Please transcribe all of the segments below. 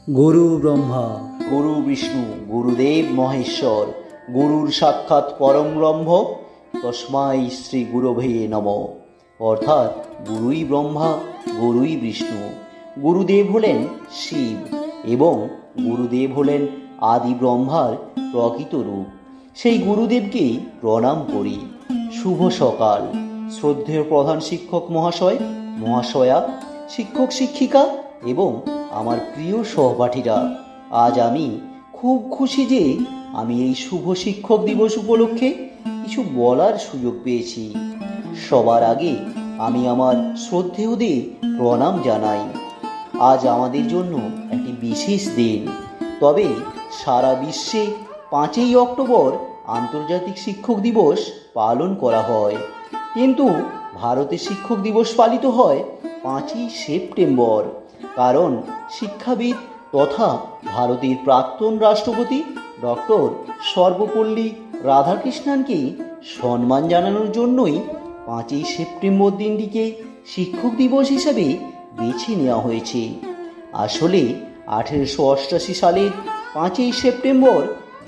গুরু ব্রহ্মা, গুরু বিষ্ণু, গুরুদেব মহেশ্বর, গুরুর সাক্ষাৎ পরম ব্রহ্ম, তস্মাই শ্রী গুরবে নমঃ। অর্থাৎ গুরুই ব্রহ্মা, গুরুই বিষ্ণু। গুরুদেব হলেন শিব এবং গুরুদেব হলেন আদি ব্রহ্মার প্রকৃত রূপ। সেই গুরুদেবকেই প্রণাম করি। শুভ সকাল শ্রদ্ধেয় প্রধান শিক্ষক মহাশয়, মহাশয়া, শিক্ষক শিক্ষিকা এবং আমার প্রিয় সহপাঠীরা। আজ আমি খুব খুশি যে আমি এই শুভ শিক্ষক দিবস উপলক্ষে কিছু বলার সুযোগ পেয়েছি। সবার আগে আমি আমার শ্রদ্ধেয়দের প্রণাম জানাই। আজ আমাদের জন্য একটি বিশেষ দিন। তবে সারা বিশ্বে 5ই অক্টোবর আন্তর্জাতিক শিক্ষক দিবস পালন করা হয়, কিন্তু ভারতে শিক্ষক দিবস পালিত হয় 5ই সেপ্টেম্বর। কারণ শিক্ষাবিদ তথা ভারতের প্রাক্তন রাষ্ট্রপতি ডক্টর সর্বপল্লী রাধাকৃষ্ণনকে সম্মান জানানোর জন্যই 5ই সেপ্টেম্বর দিনটিকে শিক্ষক দিবস হিসাবে বেছে নেওয়া হয়েছে। আসলে 1888 সালের 5ই সেপ্টেম্বর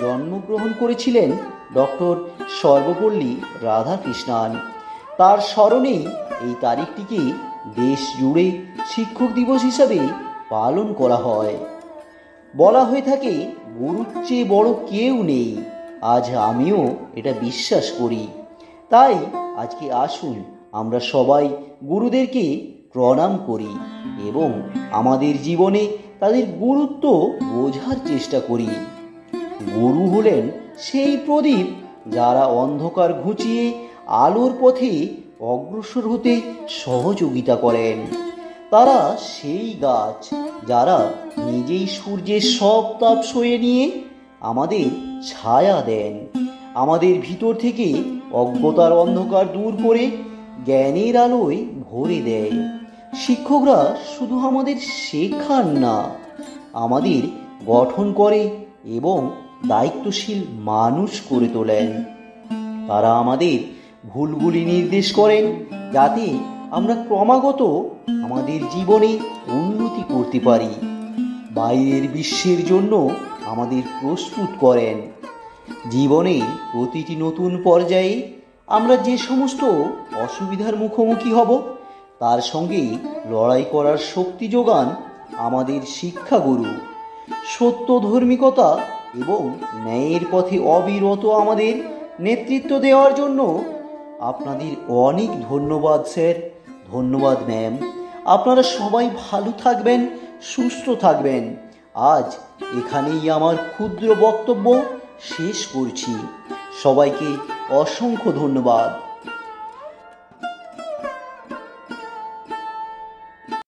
জন্মগ্রহণ করেছিলেন ডক্টর সর্বপল্লী রাধাকৃষ্ণন। তার স্মরণেই এই তারিখটিকে দেশ জুড়ে শিক্ষক দিবস হিসাবে পালন করা হয়। বলা হয়ে থাকে, গুরুর চেয়ে বড় কেউ নেই। আজ আমিও এটা বিশ্বাস করি। তাই আজকে আসুন আমরা সবাই গুরুদেরকে প্রণাম করি এবং আমাদের জীবনে তাদের গুরুত্ব বোঝার চেষ্টা করি। গুরু হলেন সেই প্রদীপ যারা অন্ধকার ঘুচিয়ে আলোর পথে অগ্রসর হতে সহযোগিতা করেন। তারা সেই গাছ যারা নিজেই সূর্যের সব তাপ সয়ে নিয়ে আমাদের ছায়া দেন, আমাদের ভিতর থেকে অজ্ঞতার অন্ধকার দূর করে জ্ঞানের আলোয় ভরে দেয়। শিক্ষকরা শুধু আমাদের শেখান না, আমাদের গঠন করে এবং দায়িত্বশীল মানুষ করে তোলেন। তারা আমাদের ভুলগুলি নির্দেশ করেন যাতে আমরা ক্রমাগত আমাদের জীবনে উন্নতি করতে পারি। বাইরের বিশ্বের জন্য আমাদের প্রস্তুত করেন। জীবনের প্রতিটি নতুন পর্যায়ে আমরা যে সমস্ত অসুবিধার মুখোমুখি হব, তার সঙ্গে লড়াই করার শক্তি যোগান আমাদের শিক্ষাগুরু। সত্য, ধার্মিকতা এবং ন্যায়ের পথে অবিরত আমাদের নেতৃত্ব দেওয়ার জন্য আপনাদের অনেক ধন্যবাদ স্যার, ধন্যবাদ ম্যাম। আপনারা সবাই ভালো থাকবেন, সুস্থ থাকবেন। আজ এখানেই আমার ক্ষুদ্র বক্তব্য শেষ করছি। সবাইকে অসংখ্য ধন্যবাদ।